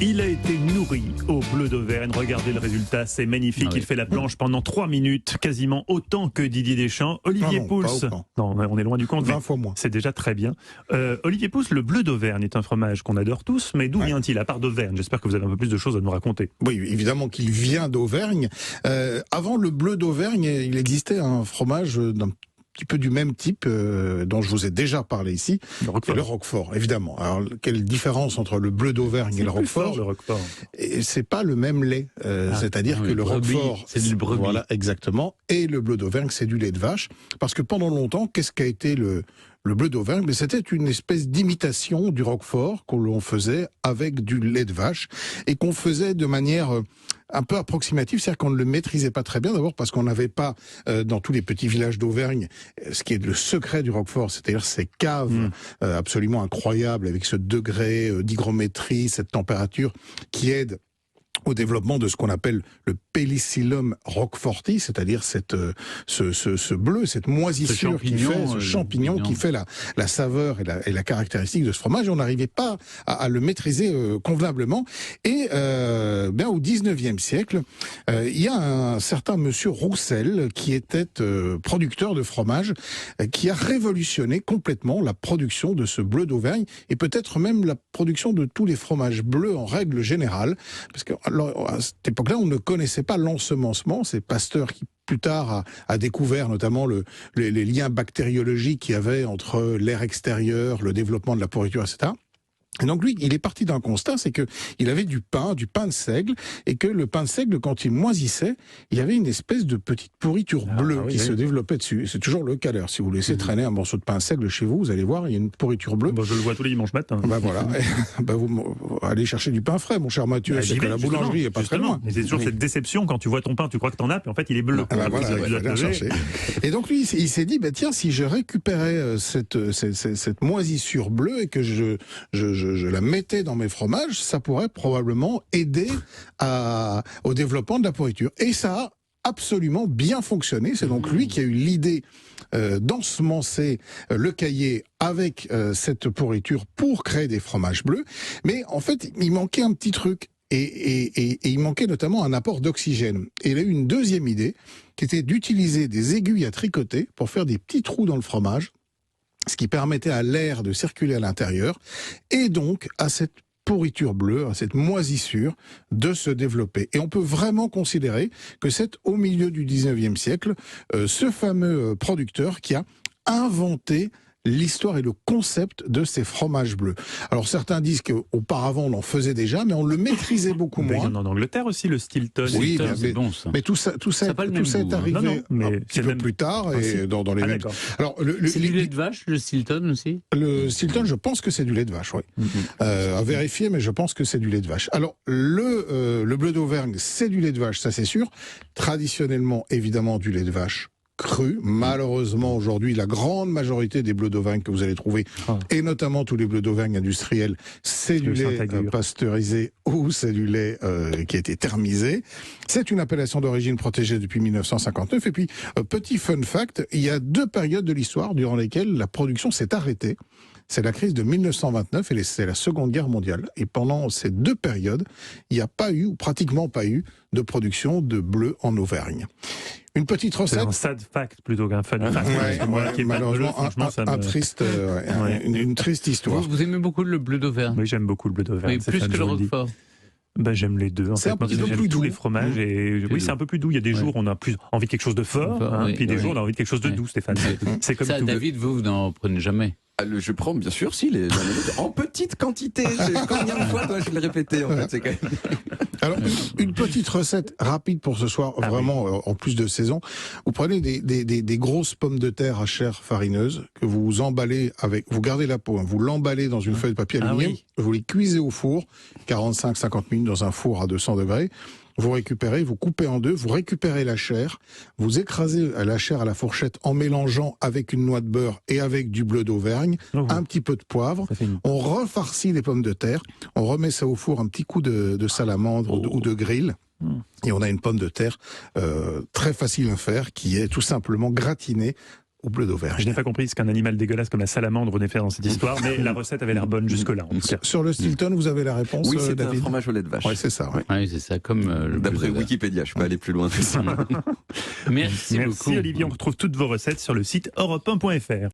Il a été nourri au bleu d'Auvergne. Regardez le résultat, c'est magnifique. Il fait la planche pendant 3 minutes, quasiment autant que Didier Deschamps. Olivier Pouls, non, on est loin du compte. 20 fois moins. C'est déjà très bien. Olivier Pouls, le bleu d'Auvergne est un fromage qu'on adore tous, mais d'où vient-il, à part d'Auvergne? J'espère que vous avez un peu plus de choses à nous raconter. Oui, évidemment qu'il vient d'Auvergne. Avant le bleu d'Auvergne, il existait un fromage d'un petit peu du même type dont je vous ai déjà parlé ici, c'est le Roquefort, évidemment. Alors, quelle différence entre le bleu d'Auvergne et le Roquefort? Et c'est pas le même lait, c'est-à-dire que le Roquefort, c'est du brebis. Voilà, exactement, et le bleu d'Auvergne, c'est du lait de vache, parce que pendant longtemps, qu'est-ce qu'a été le bleu d'Auvergne? Mais c'était une espèce d'imitation du Roquefort que l'on faisait avec du lait de vache et qu'on faisait de manière un peu approximative, c'est-à-dire qu'on ne le maîtrisait pas très bien, d'abord parce qu'on n'avait pas dans tous les petits villages d'Auvergne ce qui est le secret du Roquefort, c'est-à-dire ces caves absolument incroyables avec ce degré d'hygrométrie, cette température qui aide au développement de ce qu'on appelle le Penicillium roqueforti, c'est-à-dire ce bleu, cette moisissure ce champignon qui fait la saveur et la caractéristique de ce fromage. On n'arrivait pas à le maîtriser convenablement. Et bien au 19e siècle, il y a un certain monsieur Roussel qui était producteur de fromage, qui a révolutionné complètement la production de ce bleu d'Auvergne et peut-être même la production de tous les fromages bleus en règle générale, parce que alors, à cette époque-là, on ne connaissait pas l'ensemencement. C'est Pasteur qui, plus tard, a découvert notamment les liens bactériologiques qu'il y avait entre l'air extérieur, le développement de la pourriture, etc. Et donc lui, il est parti d'un constat, c'est que il avait du pain de seigle, et que le pain de seigle, quand il moisissait, il y avait une espèce de petite pourriture bleue qui se développait dessus. C'est toujours le cas d'ailleurs. Si vous laissez traîner un morceau de pain de seigle chez vous, vous allez voir, il y a une pourriture bleue. Bon, je le vois tous les dimanches matin. Bah voilà. Vous allez chercher du pain frais, mon cher Mathieu. C'est que la boulangerie est pas très loin. Mais c'est toujours cette déception quand tu vois ton pain, tu crois que t'en as, puis en fait il est bleu. Voilà, chercher. Et donc lui, il s'est dit, tiens, si je récupérais cette moisissure bleue et que je la mettais dans mes fromages, ça pourrait probablement aider au développement de la pourriture. Et ça a absolument bien fonctionné. C'est donc lui qui a eu l'idée d'ensemencer le caillé avec cette pourriture pour créer des fromages bleus. Mais en fait, il manquait un petit truc. Et il manquait notamment un apport d'oxygène. Et il a eu une deuxième idée, qui était d'utiliser des aiguilles à tricoter pour faire des petits trous dans le fromage, ce qui permettait à l'air de circuler à l'intérieur, et donc à cette pourriture bleue, à cette moisissure, de se développer. Et on peut vraiment considérer que c'est au milieu du 19e siècle, ce fameux producteur qui a inventé l'histoire et le concept de ces fromages bleus. Alors certains disent qu'auparavant on en faisait déjà, mais on le maîtrisait beaucoup moins. Il y en a en Angleterre aussi, le Stilton. Oui, c'est bon ça. Mais tout ça est arrivé un petit peu plus tard et dans les mêmes. Alors c'est du lait de vache, le Stilton aussi. Le Stilton, je pense que c'est du lait de vache, oui. À vérifier, mais je pense que c'est du lait de vache. Alors le bleu d'Auvergne, c'est du lait de vache, ça c'est sûr. Traditionnellement, évidemment, du lait de vache cru. Malheureusement, aujourd'hui, la grande majorité des bleus d'Auvergne que vous allez trouver, et notamment tous les bleus d'Auvergne industriels, c'est du lait pasteurisé ou c'est du lait qui a été thermisé. C'est une appellation d'origine protégée depuis 1959. Et puis, petit fun fact, il y a 2 périodes de l'histoire durant lesquelles la production s'est arrêtée. C'est la crise de 1929 et c'est la Seconde Guerre mondiale. Et pendant ces 2 périodes, il n'y a pas eu, ou pratiquement pas eu, de production de bleu en Auvergne. Une petite recette. C'est un sad fact plutôt qu'un fun fact. Malheureusement, une triste histoire. Vous aimez beaucoup le bleu d'Auvergne? Oui, j'aime beaucoup le bleu d'Auvergne. Mais plus que le Roquefort? J'aime les deux. C'est un petit peu plus j'aime doux. tous les fromages. Oui, c'est un peu plus doux. Il y a des jours où on a plus envie de quelque chose de fort, puis des jours où on a envie de quelque chose de doux, Stéphane. C'est comme ça, tout. David, vous n'en prenez jamais? Je prends bien sûr, en petite quantité. Combien de fois dois-je le répéter en fait, c'est quand même... Alors, une petite recette rapide pour ce soir, vraiment en plus de saison. Vous prenez des grosses pommes de terre à chair farineuse que vous emballez vous gardez la peau, vous l'emballez dans une feuille de papier aluminium, vous les cuisez au four, 45-50 minutes dans un four à 200 degrés. Vous récupérez, vous coupez en 2, vous récupérez la chair, vous écrasez la chair à la fourchette en mélangeant avec une noix de beurre et avec du bleu d'Auvergne, un petit peu de poivre, on refarcit les pommes de terre, on remet ça au four, un petit coup de salamandre ou de grill, et on a une pomme de terre très facile à faire qui est tout simplement gratinée au bleu d'Auvergne. Je n'ai pas compris ce qu'un animal dégueulasse comme la salamandre venait faire dans cette histoire, mais la recette avait l'air bonne jusque-là. En tout cas. Sur le Stilton, vous avez la réponse, Oui, c'est David? un fromage au lait de vache. Oui, c'est ça. Ouais. Oui, c'est ça, comme le D'après bleu Wikipédia, je ne suis pas aller plus loin que ça. Merci beaucoup. Olivier, on retrouve toutes vos recettes sur le site europe1.fr.